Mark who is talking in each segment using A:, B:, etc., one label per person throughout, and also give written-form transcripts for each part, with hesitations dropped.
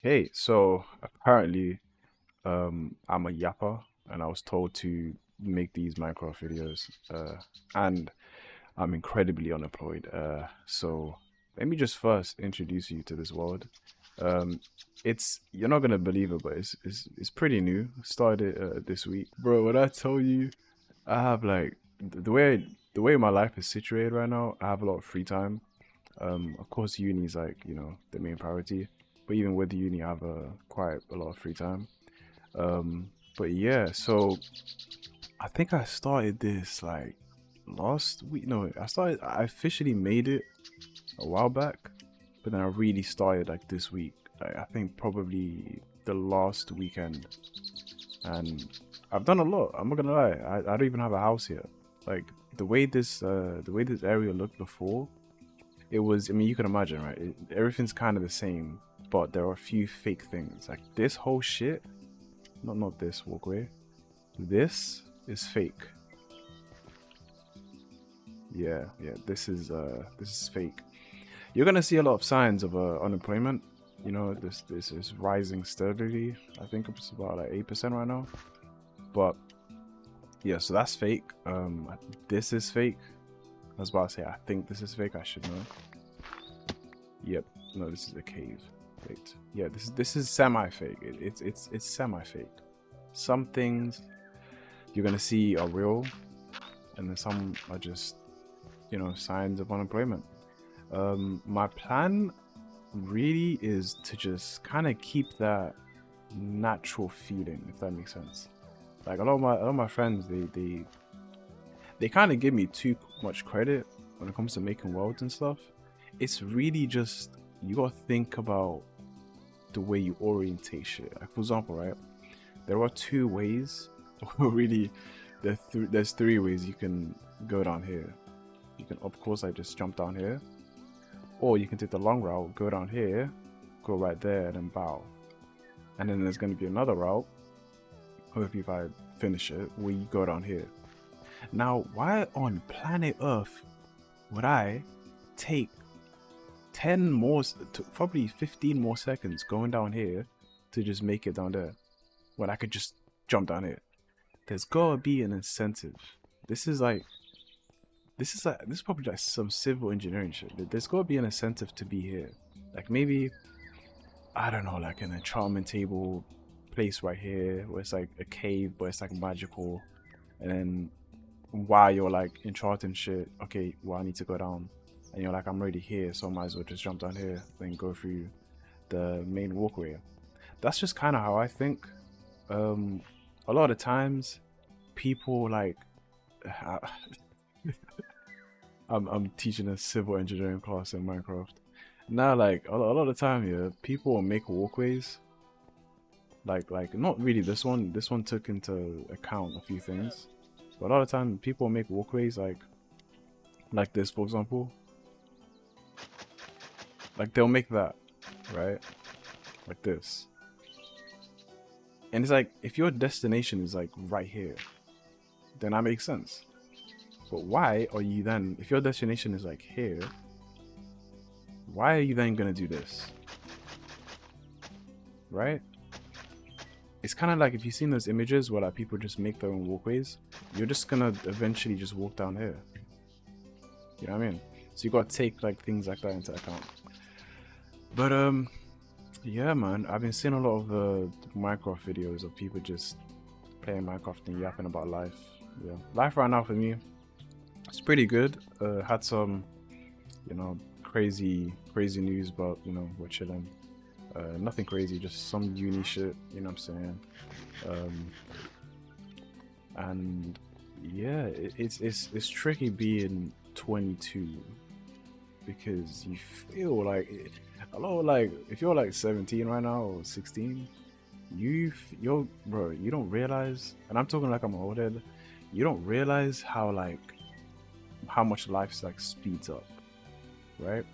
A: Hey, so apparently, I'm a yapper, and I was told to make these Minecraft videos, and I'm incredibly unemployed. So let me just first introduce you to this world. Um, it's you're not gonna believe it, but it's pretty new. Started this week, bro. When I tell you, I have like the way my life is situated right now, I have a lot of free time. Of course, uni is like the main priority, but even with uni, I have quite a lot of free time. But yeah, so I think I started this like last week. No, I officially made it a while back, but then I really started like this week. Like, I think probably the last weekend, and I've done a lot. I'm not gonna lie. I don't even have a house yet. Like the way this area looked before, it was, I mean, you can imagine, right? Everything's kind of the same, but there are a few fake things. Like this whole shit, not this walkway. This is fake. Yeah, this is fake. You're gonna see a lot of signs of unemployment. This is rising steadily. I think it's about like 8% right now. But yeah, so that's fake. This is fake. I was about to say I think this is fake. I should know. Yep. No, this is a cave. Wait. Yeah, this is semi-fake. It's semi-fake. Some things you're gonna see are real, and then some are just signs of unemployment. My plan really is to just kind of keep that natural feeling, if that makes sense. Like a lot of my friends, they kind of give me too much credit when it comes to making worlds and stuff. It's really just you gotta think about the way you orientate shit. Like for example, right? There are two ways, or really, there's three ways you can go down here. You can, of course, I just jump down here, or you can take the long route, go down here, go right there, and then bow. And then there's going to be another route, hopefully if I finish it, where you go down here. Now, why on planet Earth would I take 10 more, probably 15 more seconds going down here to just make it down there when I could just jump down here? There's gotta be an incentive. This is like this is probably like some civil engineering shit. There's gotta be an incentive to be here. Like maybe I don't know, like an enchantment table place right here where it's like a cave, but it's like magical. And then while you're like enchanting shit, okay, well I need to go down, and you're like I'm already here, so I might as well just jump down here, then go through the main walkway. That's just kind of how I think. Um, a lot of times, people like I'm teaching a civil engineering class in Minecraft. Now, like a lot of the time, yeah, people will make walkways. Like not really this one. This one took into account a few things, but a lot of time people will make walkways like this, for example. Like they'll make that, right? Like this, and it's like if your destination is like right here, then that makes sense. But why are you then, if your destination is like here, why are you then gonna do this, right? It's kind of like if you've seen those images where like people just make their own walkways, you're just gonna eventually just walk down here. You know what I mean? So you gotta take like things like that into account. But yeah, man, I've been seeing a lot of Minecraft videos of people just playing Minecraft and yapping about life. Yeah, life right now for me, it's pretty good. Had some, crazy news, but we're chilling. Nothing crazy, just some uni shit. You know what I'm saying? Um, and yeah, it's tricky being 22 because you feel like a lot, like if you're like 17 right now or 16, you're bro, you don't realize, and I'm talking like I'm an old head. You don't realize how much life like speeds up, right?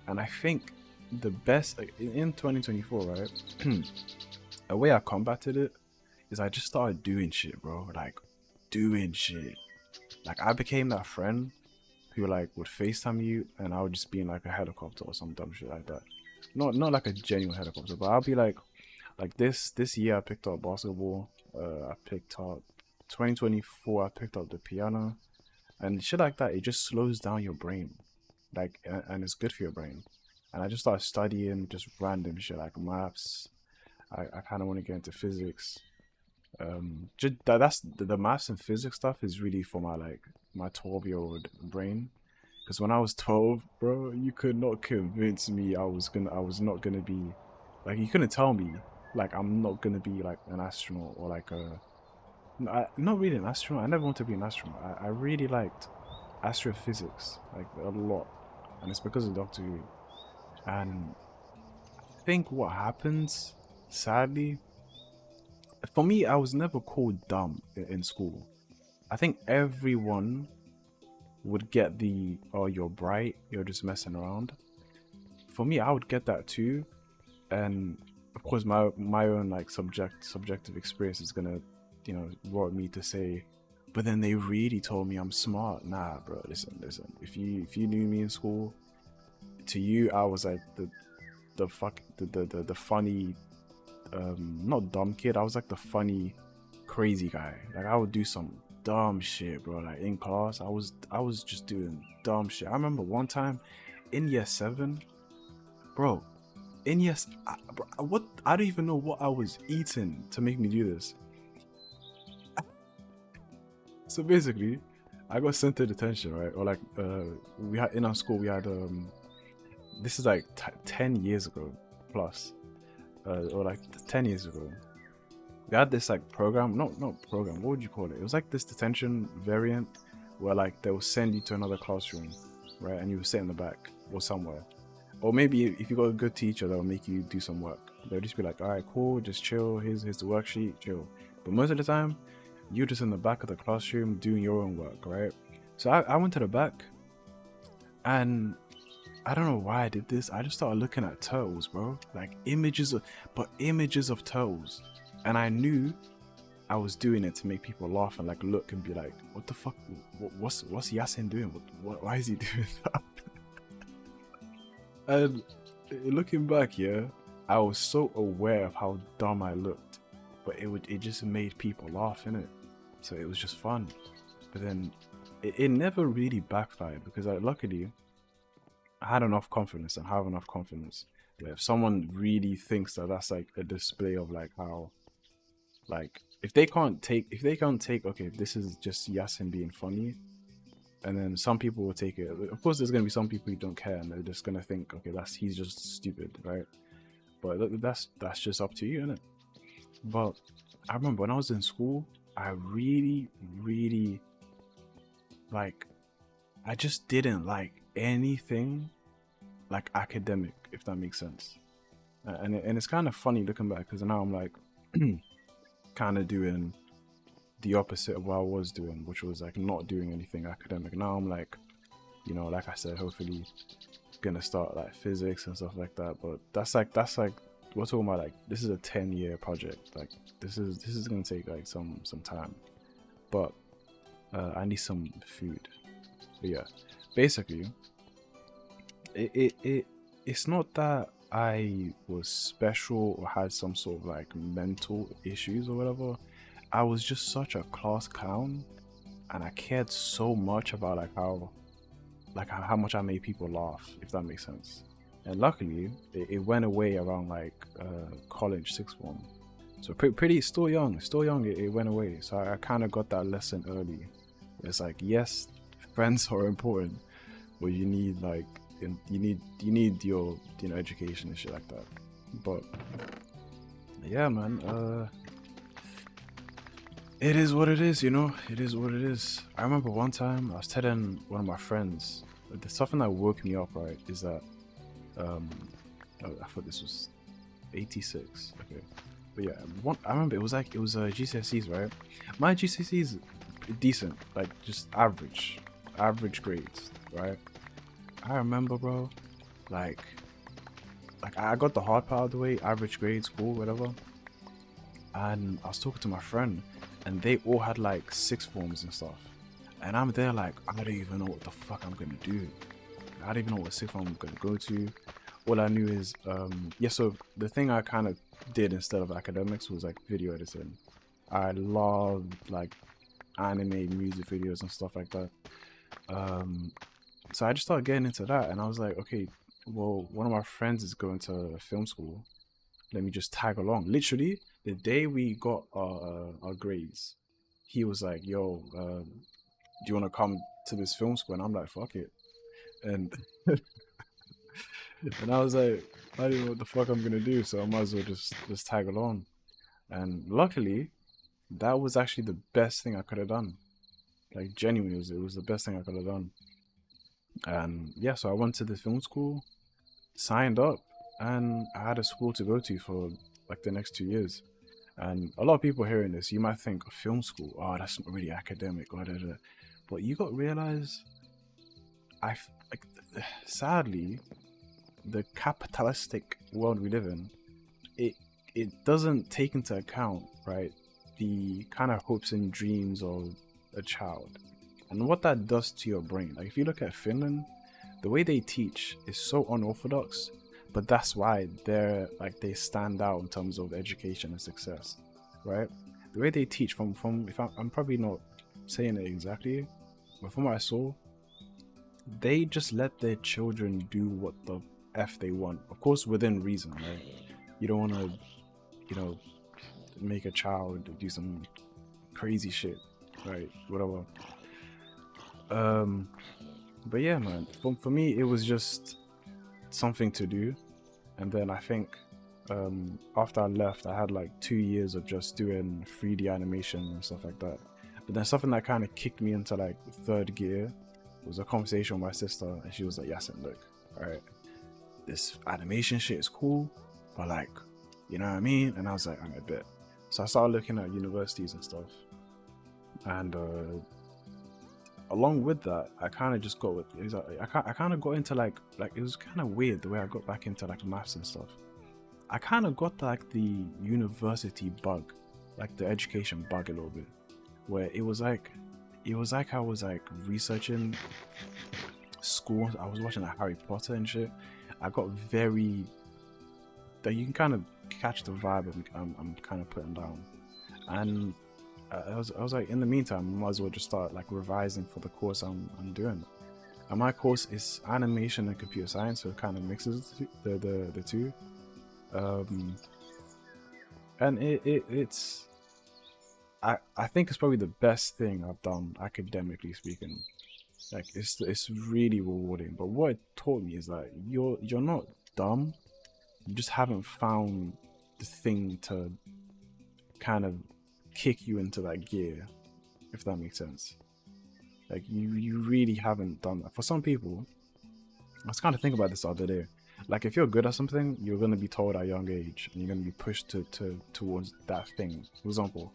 A: And I think the best like, in 2024, right? A way I combated it is I just started doing shit, bro. Like doing shit. Like I became that friend who like would FaceTime you and I would just be in like a helicopter or some dumb shit like that. not like a genuine helicopter, but I'll be like this year I picked up basketball. I picked up 2024. I picked up the piano and shit like that. It just slows down your brain, like, and it's good for your brain. And I just started studying just random shit like maths. I kind of want to get into physics. Just that's the maths and physics stuff is really for my like my 12-year-old brain. Because when I was 12, bro, you could not convince me I was not gonna be, like, you couldn't tell me, like, I'm not gonna be, like, an astronaut or, like, not really an astronaut. I never wanted to be an astronaut. I really liked astrophysics, like, a lot. And it's because of Doctor Who. And I think what happens, sadly, for me, I was never called dumb in school. I think everyone would get the, oh, you're bright, you're just messing around. For me, I would get that too. And of course, my own like subjective experience is gonna, brought me to say, but then they really told me I'm smart. Nah, bro, listen. If you knew me in school, to you I was like the funny, not dumb kid. I was like the funny, crazy guy. Like I would do some dumb shit, bro. Like in class, I was just doing dumb shit. I remember one time in year 7, bro. In yes, what I don't even know what I was eating to make me do this. So basically, I got sent to detention, right? Or like, we had in our school we had this is like 10 years ago plus, or like 10 years ago. We had this like program, not program. What would you call it? It was like this detention variant where like they will send you to another classroom, right? And you will sit in the back or somewhere. Or maybe if you got a good teacher, they'll make you do some work. They'll just be like, all right, cool, just chill. Here's the worksheet, chill. But most of the time, you're just in the back of the classroom doing your own work, right? So I went to the back, and I don't know why I did this. I just started looking at turtles, bro. Like images of turtles. And I knew I was doing it to make people laugh and like look and be like, what the fuck? What's Yasin doing? Why is he doing that? And looking back, yeah, I was so aware of how dumb I looked, but it just made people laugh, innit? So it was just fun. But then it never really backfired because luckily I had enough confidence and have enough confidence that if someone really thinks that that's like a display of like how, like, if they can't take okay, this is just Yasin being funny. And then some people will take it. Of course, there's gonna be some people who don't care, and they're just gonna think, okay, he's just stupid, right? But that's just up to you, innit? But I remember when I was in school, I really, really, like, I just didn't like anything like academic, if that makes sense. And it's kind of funny looking back because now I'm like, kind of doing the opposite of what I was doing, which was like not doing anything academic. Now I'm like, like I said, hopefully gonna start like physics and stuff like that. But that's like we're talking about like this is a 10-year project. Like this is gonna take like some time. But I need some food. But yeah, basically, it's not that I was special or had some sort of like mental issues or whatever. I was just such a class clown, and I cared so much about like how much I made people laugh, if that makes sense. And luckily, it went away around like college, 6th form. So pretty still young. It went away. So I kind of got that lesson early. It's like, yes, friends are important, but you need like you need your education and shit like that. But yeah, man. It is what it is, It is what it is. I remember one time I was telling one of my friends, the something that woke me up, right, is that, I thought this was 86, okay. But yeah, I remember it was GCSEs, right? My GCSEs, decent, like just average grades, right? I remember, bro, like I got the hard part of the way, average grades, cool, whatever. And I was talking to my friend, and they all had like 6th forms and stuff. And I'm there like, I don't even know what the fuck I'm gonna do. I don't even know what 6th form I'm gonna go to. all I knew is yeah. So the thing I kind of did instead of academics was like video editing. I loved like anime music videos and stuff like that. Um, so I just started getting into that, and I was like, okay, well, one of my friends is going to film school. Let me just tag along. Literally, the day we got our grades, he was like, "Yo, do you want to come to this film school?" And I'm like, "Fuck it," and and I was like, I don't know what the fuck I'm gonna do, so I might as well just tag along. And luckily, that was actually the best thing I could have done. Like genuinely, it was the best thing I could have done. And yeah, so I went to the film school, signed up, and I had a school to go to for like the next 2 years. And a lot of people hearing this, you might think film school, oh, that's not really academic, or da, da. But you got to realize, like, sadly, the capitalistic world we live in, it it doesn't take into account, right, the kind of hopes and dreams of a child, and what that does to your brain. Like if you look at Finland, the way they teach is so unorthodox, but that's why they stand out in terms of education and success, right? The way they teach from if I'm probably not saying it exactly, but from what I saw, they just let their children do what the f they want, of course within reason, right? You don't want to, you know, make a child do some crazy shit, right? Whatever. But yeah, man, for me it was just something to do. And then I think after I left, I had like 2 years of just doing 3D animation and stuff like that. But then something that kind of kicked me into like third gear was a conversation with my sister, and she was like, "Yasin, look, all right, this animation shit is cool, but like, you know what I mean?" And I was like, "I'm a bit." So I started looking at universities and stuff, and along with that, I kind of just got with. I kind of got into like it was kind of weird the way I got back into like maths and stuff. I kind of got like the university bug, like the education bug a little bit, where it was like I was like researching school. I was watching like Harry Potter and shit. I got very that you can kind of catch the vibe I'm kind of putting down, and I was like, in the meantime, I might as well just start like revising for the course I'm doing. And my course is animation and computer science, so it kind of mixes the two. And it's I think it's probably the best thing I've done academically speaking. Like it's really rewarding. But what it taught me is that you're not dumb. You just haven't found the thing to kind of kick you into that gear, if that makes sense. Like you really haven't done that. For some people, I was kind of thinking about this the other day. Like if you're good at something, you're gonna be told at a young age, and you're gonna be pushed to towards that thing. For example,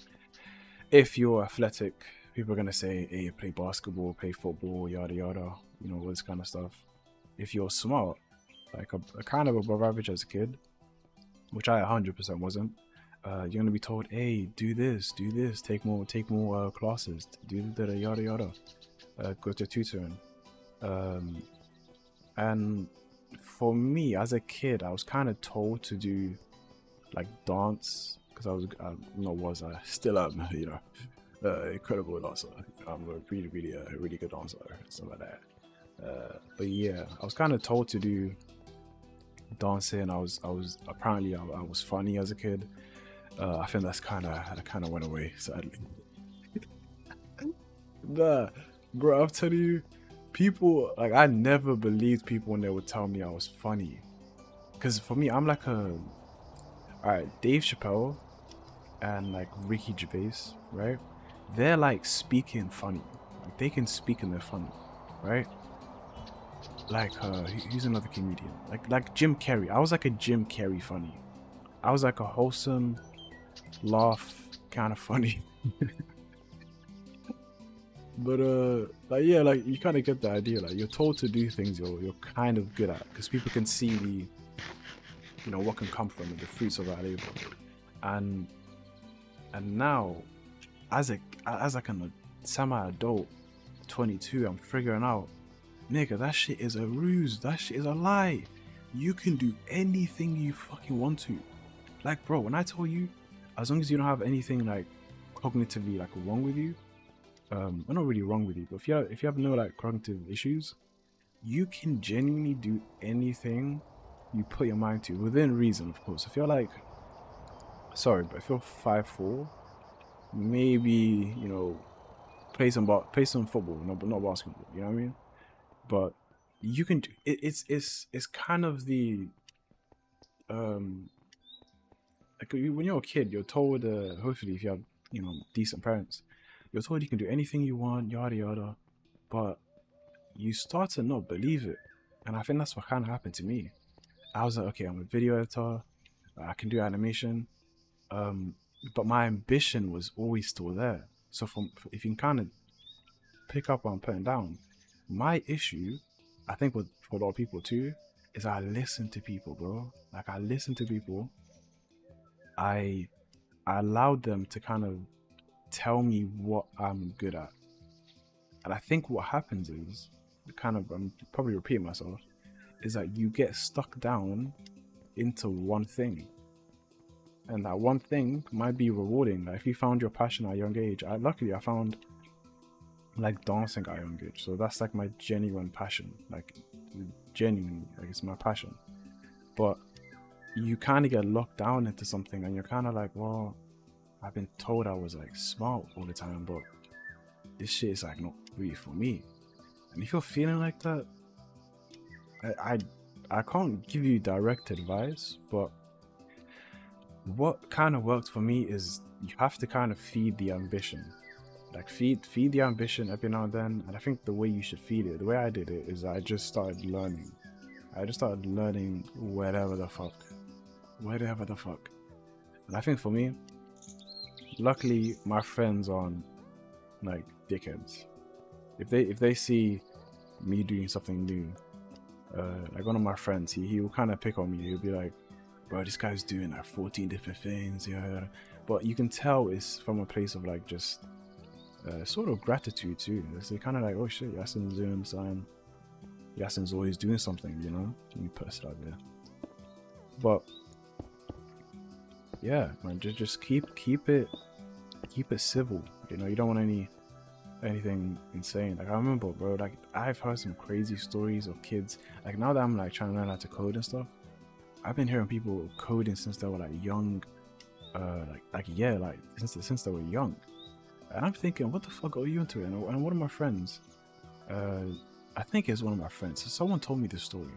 A: if you're athletic, people are gonna say, "Hey, play basketball, play football, yada yada," you know, all this kind of stuff. If you're smart, like a kind of above average as a kid, which I 100% wasn't, you're gonna be told, "Hey, do this, take more classes, do the yada yada, go to tutoring." And for me as a kid, I was kind of told to do like dance because I still am, you know, incredible dancer. I'm a really good dancer, stuff like that. But yeah, I was kind of told to do dancing. I was apparently I was funny as a kid. I think that kind of went away sadly. Nah, bro, I'll tell you, people like I never believed people when they would tell me I was funny, because for me I'm like alright, Dave Chappelle and like Ricky Gervais, right? They're like speaking funny, like they can speak and they're funny, right? Like he's another comedian, like Jim Carrey. I was like a Jim Carrey funny. I was like a wholesome laugh kind of funny. But like yeah, like you kind of get the idea. Like you're told to do things you're kind of good at, because people can see the, you know, what can come from it, the fruits of that labor. And now, as like a semi-adult, 22, I'm figuring out, nigga, that shit is a ruse. That shit is a lie. you can do anything you fucking want to. Like, bro, when I tell you, as long as you don't have anything like cognitively like wrong with you, well, not really wrong with you, but if you have no like cognitive issues, you can genuinely do anything you put your mind to, within reason, of course. If you're like, sorry, but if you're 5'4", maybe, you know, play some football, no, but not basketball. You know what I mean? But you can do it. It's kind of the like when you're a kid, you're told, hopefully if you have, you know, decent parents, you're told you can do anything you want, yada yada, but you start to not believe it. And I think that's what kind of happened to me. I was like, okay, I'm a video editor, I can do animation, but my ambition was always still there. So if you can kind of pick up what I'm putting down, my issue, I think for a lot of people too, is I listen to people, bro. Like, I listen to people. I allowed them to kind of tell me what I'm good at. And I think what happens is, I'm probably repeating myself, is that you get stuck down into one thing. And that one thing might be rewarding. Like, if you found your passion at a young age, luckily I found like dancing at a young age. So that's like my genuine passion. Like, genuinely, like, it's my passion. But you kind of get locked down into something and you're kind of like, well, I've been told I was like smart all the time, but this shit is like not really for me. And if you're feeling like that, I can't give you direct advice, but what kind of worked for me is you have to kind of feed the ambition. Like, feed the ambition every now and then. And I think the way you should feed it, the way I did it, is I just started learning. Whatever the fuck. And I think for me, luckily my friends aren't like dickheads. If they see me doing something new, like one of my friends, he will kind of pick on me. He'll be like, bro, this guy's doing like 14 different things, yeah. But you can tell it's from a place of like just sort of gratitude too. It's kind of like, oh shit, Yasin's doing something. Yasin's always doing something, you know. Let me put it out there. But yeah, man, just keep it civil. You know, you don't want anything insane. Like, I remember, bro, like, I've heard some crazy stories of kids. Like, now that I'm like trying to learn how to code and stuff, I've been hearing people coding since they were like young, since they were young. And I'm thinking, what the fuck are you into it? And one of my friends, I think it's one of my friends, so someone told me this story.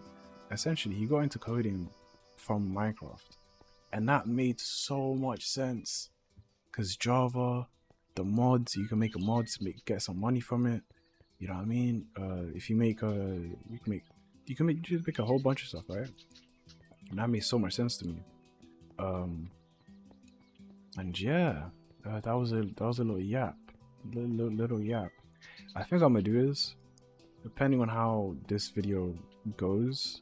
A: Essentially, he got into coding from Minecraft, and that made so much sense. Because Java, the mods, you can make a mod to get some money from it. You know what I mean? If you make you can make a whole bunch of stuff, right? And that made so much sense to me. And yeah, that was a little yap, little yap. I think I'm gonna do this. Depending on how this video goes,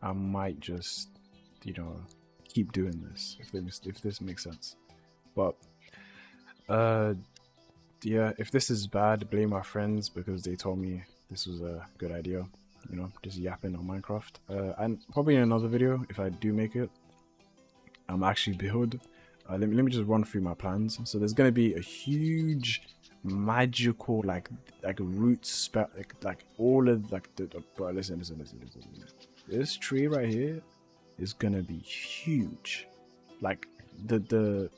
A: I might just, you know, keep doing this if this makes sense. But yeah, if this is bad, blame my friends because they told me this was a good idea. You know, just yapping on Minecraft. And probably in another video, if I do make it, I'm actually build. Let me just run through my plans. So there's gonna be a huge magical like root spell, like all of like bro, listen. This tree right here is gonna be huge. Like the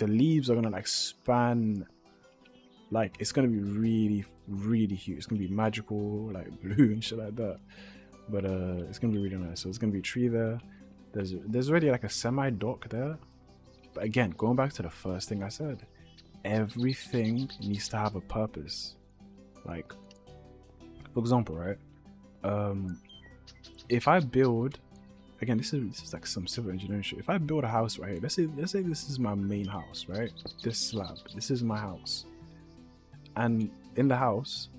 A: leaves are gonna like span, like it's gonna be really huge. It's gonna be magical, like blue and shit like that. But it's gonna be really nice. So it's gonna be a tree there. There's already like a semi-dock there. But again, going back to the first thing I said, everything needs to have a purpose. Like, for example, right? If I build, again, this is like some civil engineering shit. If I build a house right here, let's say this is my main house, right? This slab, this is my house. And in the house,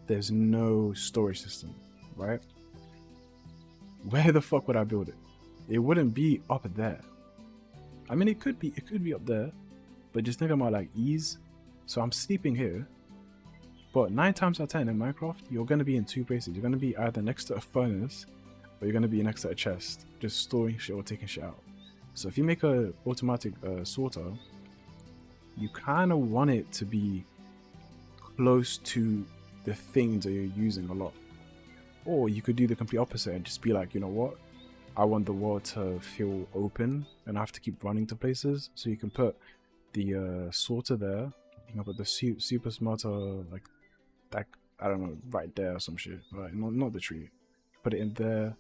A: there's no storage system, right? Where the fuck would I build it? It wouldn't be up there. I mean, it could be up there, but just think about like ease. So I'm sleeping here, but 9 times out of 10 in Minecraft, you're gonna be in 2 places. You're gonna be either next to a furnace, or you're gonna be next to a chest, just storing shit or taking shit out. So if you make a automatic sorter, you kind of want it to be close to the things that you're using a lot. Or you could do the complete opposite and just be like, you know what? I want the world to feel open and I have to keep running to places. So you can put the sorter there. You can put the super smelter like that, I don't know, right there or some shit. Right, not the tree. Put it in there.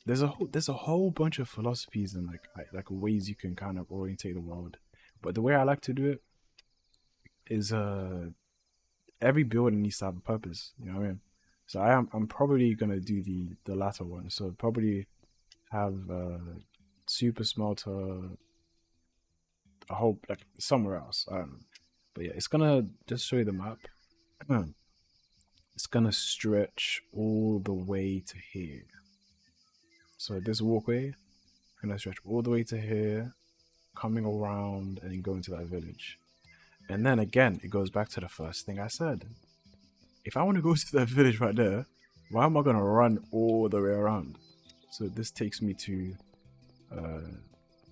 A: There's a whole bunch of philosophies and like ways you can kind of orientate the world. But the way I like to do it is every building needs to have a purpose. You know what I mean? So I'm probably gonna do the latter one. So probably have super smelter a whole like somewhere else. I don't know. But yeah, it's gonna just show you the map. It's gonna stretch all the way to here. So this walkway gonna stretch all the way to here, coming around and then going to that village. And then again, it goes back to the first thing I said. If I want to go to that village right there, why am I gonna run all the way around? So this takes me to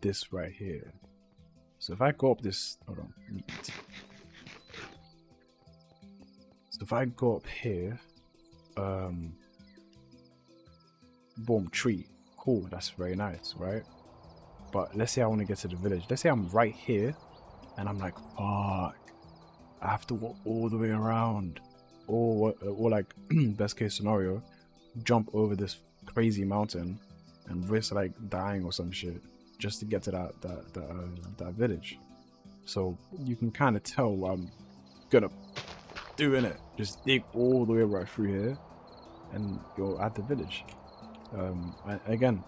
A: this right here. So if I go up this, hold on. So if I go up here, boom, tree, cool, that's very nice, right? But let's say I want to get to the village. Let's say I'm right here, and I'm like, fuck, I have to walk all the way around, or like best case scenario, jump over this crazy mountain and risk like dying or some shit just to get to that village. So you can kind of tell what I'm gonna do in it. Just dig all the way right through here, and you're at the village. Again,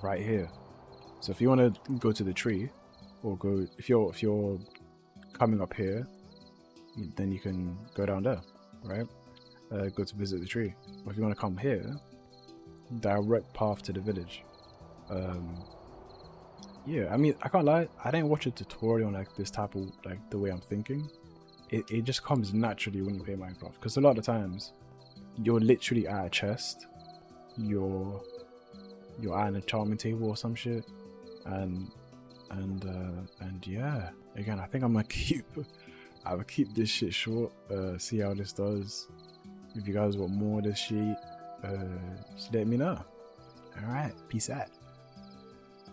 A: right here. So if you want to go to the tree, or go if you're coming up here, then you can go down there, right? Go to visit the tree. Or if you want to come here, direct path to the village. Yeah, I mean, I can't lie, I didn't watch a tutorial on like this type of like the way I'm thinking. It just comes naturally when you play Minecraft, because a lot of times you're literally at a chest, you're at an enchantment table or some shit, and yeah, again, I think I'm gonna keep this shit short. See how this does. If you guys want more of this shit, just let me know. All right, peace out.